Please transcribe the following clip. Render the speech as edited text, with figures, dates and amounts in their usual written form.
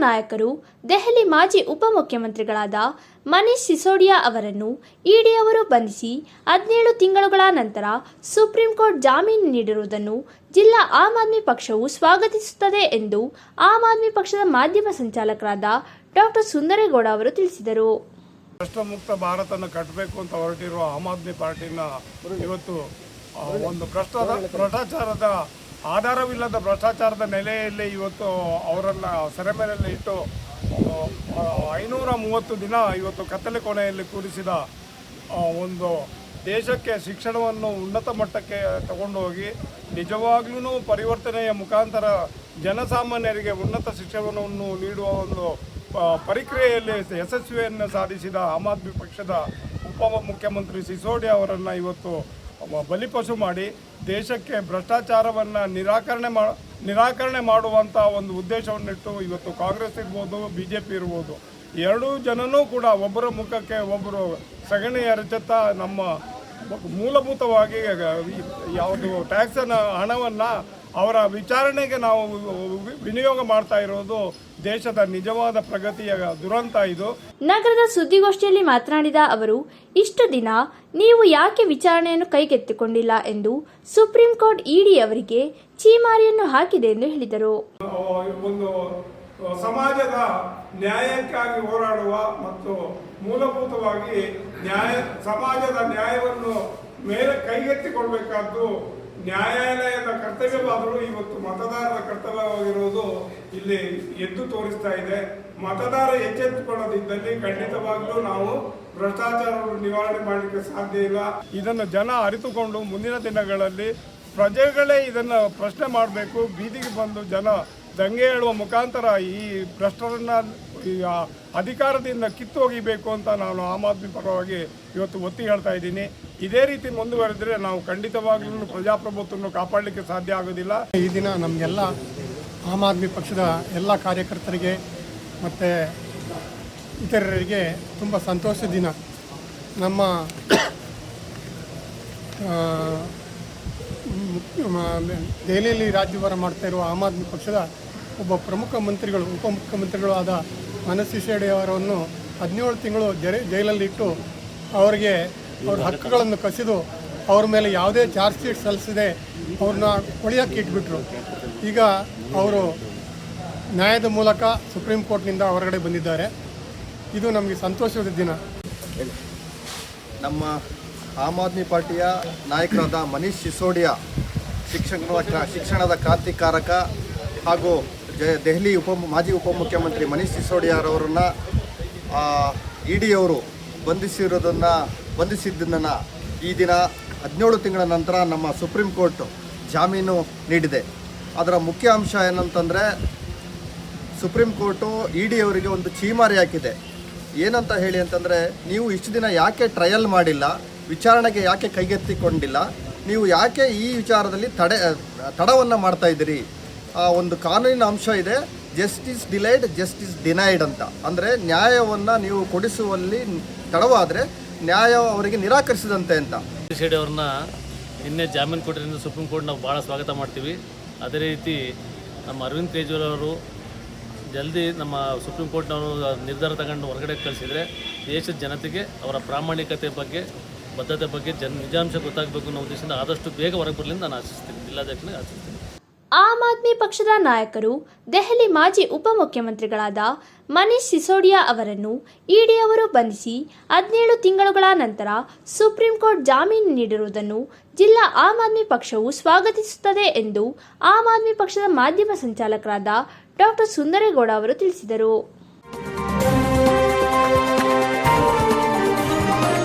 ನಾಯಕರು ದೆಹಲಿ ಮಾಜಿ ಉಪಮುಖ್ಯಮಂತ್ರಿಗಳಾದ ಮನೀಶ್ ಸಿಸೋಡಿಯಾ ಅವರನ್ನು ಇಡಿ ಅವರು ಬಂಧಿಸಿ 17 ತಿಂಗಳುಗಳ ನಂತರ ಸುಪ್ರೀಂ ಕೋರ್ಟ್ ಜಾಮೀನು ನೀಡಿರುವುದನ್ನು ಜಿಲ್ಲಾ ಆಮ್ ಆದ್ಮಿ ಪಕ್ಷವು ಸ್ವಾಗತಿಸುತ್ತದೆ ಎಂದು ಆಮ್ ಆದ್ಮಿ ಪಕ್ಷದ ಮಾಧ್ಯಮ ಸಂಚಾಲಕರಾದ ಡಾಕ್ಟರ್ ಸುಂದರೇಗೌಡ ಅವರು ತಿಳಿಸಿದರು. ಭ್ರಷ್ಟಮುಕ್ತ ಭಾರತನ ಕಟ್ಟಬೇಕು ಅಂತ ಹೊರಟಿರುವ ಆಮ್ ಆದ್ಮಿ ಪಾರ್ಟಿನ ಇವತ್ತು ಒಂದು ಭ್ರಷ್ಟಾಚಾರದ ಆಧಾರವಿಲ್ಲದ ಭ್ರಷ್ಟಾಚಾರದ ನೆಲೆಯಲ್ಲಿ ಇವತ್ತು ಅವರನ್ನು ಸೆರೆಮನೆಯಲ್ಲಿ ಇಟ್ಟು 530 ದಿನ ಇವತ್ತು ಕತ್ತಲೆ ಕೋಣೆಯಲ್ಲಿ ಕೂರಿಸಿದ ಒಂದು ದೇಶಕ್ಕೆ ಶಿಕ್ಷಣವನ್ನು ಉನ್ನತ ಮಟ್ಟಕ್ಕೆ ತಗೊಂಡು ಹೋಗಿ ನಿಜವಾಗ್ಲೂ ಪರಿವರ್ತನೆಯ ಮುಖಾಂತರ ಜನಸಾಮಾನ್ಯರಿಗೆ ಉನ್ನತ ಶಿಕ್ಷಣವನ್ನು ನೀಡುವ ಒಂದು ಪ್ರಕ್ರಿಯೆಯಲ್ಲಿ ಯಶಸ್ವಿಯನ್ನು ಸಾಧಿಸಿದ ಆಮ್ ಆದ್ಮಿ ಪಕ್ಷದ ಉಪಮುಖ್ಯಮಂತ್ರಿ ಸಿಸೋಡಿಯಾ ಅವರನ್ನು ಇವತ್ತು ಬಲಿಪಶು ಮಾಡಿ ದೇಶಕ್ಕೆ ಭ್ರಷ್ಟಾಚಾರವನ್ನು ನಿರಾಕರಣೆ ಮಾಡುವಂಥ ಒಂದು ಉದ್ದೇಶವನ್ನಿಟ್ಟು ಇವತ್ತು ಕಾಂಗ್ರೆಸ್ ಇರ್ಬೋದು, BJP ಇರ್ಬೋದು, ಎರಡೂ ಜನನೂ ಕೂಡ ಒಬ್ಬರ ಮುಖಕ್ಕೆ ಒಬ್ಬರು ಸಗಣಿ ಎರಚುತ್ತಾ ನಮ್ಮ ಮೂಲಭೂತವಾಗಿ ಯಾವುದು ಟ್ಯಾಕ್ಸನ ಹಣವನ್ನು ಅವರ ವಿಚಾರಣೆಗೆ ನಾವು ವಿನಿಯೋಗ ಮಾಡ್ತಾ ಇರೋದು ದೇಶದ ನಿಜವಾದ ಪ್ರಗತಿಯ ದುರಂತ ಇದು. ನಗರದ ಸುದ್ದಿಗೋಷ್ಠಿಯಲ್ಲಿ ಮಾತನಾಡಿದ ಅವರು, ಇಷ್ಟು ದಿನ ನೀವು ಯಾಕೆ ವಿಚಾರಣೆಯನ್ನು ಕೈಗೆತ್ತಿಕೊಂಡಿಲ್ಲ ಎಂದು ಸುಪ್ರೀಂ ಕೋರ್ಟ್ ಇಡಿ ಅವರಿಗೆ ಛೀಮಾರಿಯನ್ನು ಹಾಕಿದೆ ಎಂದು ಹೇಳಿದರು. ಒಂದು ಸಮಾಜದ ನ್ಯಾಯಕ್ಕಾಗಿ ಹೋರಾಡುವ ಮತ್ತು ಮೂಲಭೂತವಾಗಿ ಸಮಾಜದ ನ್ಯಾಯವನ್ನು ಮೇಲೆ ಕೈಗೆತ್ತಿಕೊಳ್ಬೇಕಾದ್ದು ನ್ಯಾಯಾಲಯದ ಕರ್ತವ್ಯವಾದರೂ ಇವತ್ತು ಮತದಾರರ ಕರ್ತವ್ಯವಾಗಿರುವುದು ಇಲ್ಲಿ ಎದ್ದು ತೋರಿಸ್ತಾ ಇದೆ. ಮತದಾರ ಎಚ್ಚೆತ್ತುಕೊಳ್ಳದಿದ್ದಲ್ಲಿ ಖಂಡಿತವಾಗ್ಲೂ ನಾವು ಭ್ರಷ್ಟಾಚಾರವನ್ನು ನಿವಾರಣೆ ಮಾಡಲಿಕ್ಕೆ ಸಾಧ್ಯ ಇಲ್ಲ. ಇದನ್ನು ಜನ ಅರಿತುಕೊಂಡು ಮುಂದಿನ ದಿನಗಳಲ್ಲಿ ಪ್ರಜೆಗಳೇ ಇದನ್ನು ಪ್ರಶ್ನೆ ಮಾಡಬೇಕು. ಬೀದಿಗೆ ಬಂದು ಜನ ದಂಗೆ ಹೇಳುವ ಮುಖಾಂತರ ಈ ಭ್ರಷ್ಟರನ್ನ ಅಧಿಕಾರದಿಂದ ಕಿತ್ತೊಗಿಬೇಕು ಅಂತ ನಾನು ಆಮ್ ಆದ್ಮಿ ಪರವಾಗಿ ಇವತ್ತು ಒತ್ತಿ ಹೇಳ್ತಾ ಇದ್ದೀನಿ. ಇದೇ ರೀತಿ ಮುಂದುವರೆದರೆ ನಾವು ಖಂಡಿತವಾಗ್ಲೂ ಪ್ರಜಾಪ್ರಭುತ್ವವನ್ನು ಕಾಪಾಡಲಿಕ್ಕೆ ಸಾಧ್ಯ ಆಗೋದಿಲ್ಲ. ಈ ದಿನ ನಮಗೆಲ್ಲ ಆಮ್ ಆದ್ಮಿ ಪಕ್ಷದ ಎಲ್ಲ ಕಾರ್ಯಕರ್ತರಿಗೆ ಮತ್ತು ಇತರರಿಗೆ ತುಂಬ ಸಂತೋಷದ ದಿನ. ನಮ್ಮ ದೆಹಲಿಯಲ್ಲಿ ರಾಜ್ಯಭಾರ ಮಾಡ್ತಾ ಇರುವ ಆಮ್ ಆದ್ಮಿ ಪಕ್ಷದ ಒಬ್ಬ ಪ್ರಮುಖ ಮಂತ್ರಿಗಳು, ಉಪಮುಖ್ಯಮಂತ್ರಿಗಳು ಆದ ಮನೀಶ್ ಸಿಸೋಡಿಯಾ ಅವರನ್ನು 17 ತಿಂಗಳು ಜೈಲಲ್ಲಿಟ್ಟು ಅವರಿಗೆ ಅವ್ರ ಹಕ್ಕುಗಳನ್ನು ಕಸಿದು ಅವ್ರ ಮೇಲೆ ಯಾವುದೇ ಚಾರ್ಜ್ ಶೀಟ್ ಸಲ್ಲಿಸದೆ ಅವ್ರನ್ನ ಕೊಳೆಯಕ್ಕೆ ಇಟ್ಬಿಟ್ರು. ಈಗ ಅವರು ನ್ಯಾಯದ ಮೂಲಕ ಸುಪ್ರೀಂ ಕೋರ್ಟ್ನಿಂದ ಹೊರಗಡೆ ಬಂದಿದ್ದಾರೆ. ಇದು ನಮಗೆ ಸಂತೋಷದ ದಿನ. ನಮ್ಮ ಆಮ್ ಆದ್ಮಿ ಪಾರ್ಟಿಯ ನಾಯಕರಾದ ಮನೀಶ್ ಸಿಸೋಡಿಯಾ ಶಿಕ್ಷಣದ ಕ್ರಾಂತಿಕಾರಕ ಹಾಗೂ ದೆಹಲಿ ಮಾಜಿ ಉಪಮುಖ್ಯಮಂತ್ರಿ ಮನೀಶ್ ಸಿಸೋಡಿಯಾರವರನ್ನು ಇಡಿ ಅವರು ಬಂಧಿಸಿದ್ದನ್ನು ಈ ದಿನ 17 ತಿಂಗಳ ನಂತರ ನಮ್ಮ ಸುಪ್ರೀಂ ಕೋರ್ಟ್ ಜಾಮೀನು ನೀಡಿದೆ. ಅದರ ಮುಖ್ಯ ಅಂಶ ಏನಂತಂದರೆ, ಸುಪ್ರೀಂ ಕೋರ್ಟು ಇಡಿ ಅವರಿಗೆ ಒಂದು ಛೀಮಾರಿ ಹಾಕಿದೆ. ಏನಂತ ಹೇಳಿ ಅಂತಂದರೆ, ನೀವು ಇಷ್ಟು ದಿನ ಯಾಕೆ ಟ್ರಯಲ್ ಮಾಡಿಲ್ಲ, ವಿಚಾರಣೆಗೆ ಯಾಕೆ ಕೈಗೆತ್ತಿಕೊಂಡಿಲ್ಲ, ನೀವು ಯಾಕೆ ಈ ವಿಚಾರದಲ್ಲಿ ತಡವನ್ನು ಮಾಡ್ತಾಯಿದ್ದೀರಿ. ಒಂದು ಕಾನೂನಿನ ಅಂಶ ಇದೆ, ಜಸ್ಟಿಸ್ ಡಿಲೈಡ್ ಜಸ್ಟಿಸ್ ಡಿನೈಡ್ ಅಂತ. ಅಂದರೆ ನ್ಯಾಯವನ್ನು ನೀವು ಕೊಡಿಸುವಲ್ಲಿ ತಡವಾದರೆ ನ್ಯಾಯ ಅವರಿಗೆ ನಿರಾಕರಿಸಿದಂತೆ ಅಂತ. ಸಿಸೋಡಿಯಾ ಅವ್ರನ್ನ ನಿನ್ನೆ ಜಾಮೀನು ಕೊಟ್ಟಿದ್ದರಿಂದ ಸುಪ್ರೀಂ ಕೋರ್ಟ್ ನಾವು ಭಾಳ ಸ್ವಾಗತ ಮಾಡ್ತೀವಿ. ಅದೇ ರೀತಿ ನಮ್ಮ ಅರವಿಂದ್ ಕೇಜ್ರಿವಾಲ್ ಅವರು ಜಲ್ದಿ ನಮ್ಮ ಸುಪ್ರೀಂ ಕೋರ್ಟ್ನವರು ನಿರ್ಧಾರ ತಗೊಂಡು ಹೊರಗಡೆ ಕಳಿಸಿದರೆ ದೇಶದ ಜನತೆಗೆ ಅವರ ಪ್ರಾಮಾಣಿಕತೆ ಬಗ್ಗೆ, ಬದ್ಧತೆ ಬಗ್ಗೆ ನಿಜಾಂಶ ಗೊತ್ತಾಗಬೇಕು ಅನ್ನೋ ಉದ್ದೇಶದಿಂದ ಆದಷ್ಟು ಬೇಗ ಹೊರಗೆ ಬರಲಿಂದ ನಾನು ಆಶಿಸ್ತೀನಿ, ಜಿಲ್ಲಾಧ್ಯಕ್ಷನಿಗೆ ಆಶಿಸ್ತೀನಿ. ಆಮ್ ಆದ್ಮಿ ಪಕ್ಷದ ನಾಯಕರು ದೆಹಲಿ ಮಾಜಿ ಉಪಮುಖ್ಯಮಂತ್ರಿಗಳಾದ ಮನೀಶ್ ಸಿಸೋಡಿಯಾ ಅವರನ್ನು ಇಡಿ ಅವರು ಬಂಧಿಸಿ 17 ತಿಂಗಳುಗಳ ನಂತರ ಸುಪ್ರೀಂ ಕೋರ್ಟ್ ಜಾಮೀನು ನೀಡಿರುವುದನ್ನು ಜಿಲ್ಲಾ ಆಮ್ ಆದ್ಮಿ ಪಕ್ಷವು ಸ್ವಾಗತಿಸುತ್ತದೆ ಎಂದು ಆಮ್ ಆದ್ಮಿ ಪಕ್ಷದ ಮಾಧ್ಯಮ ಸಂಚಾಲಕರಾದ ಡಾಕ್ಟರ್ ಸುಂದರೇಗೌಡ ಅವರು ತಿಳಿಸಿದರು.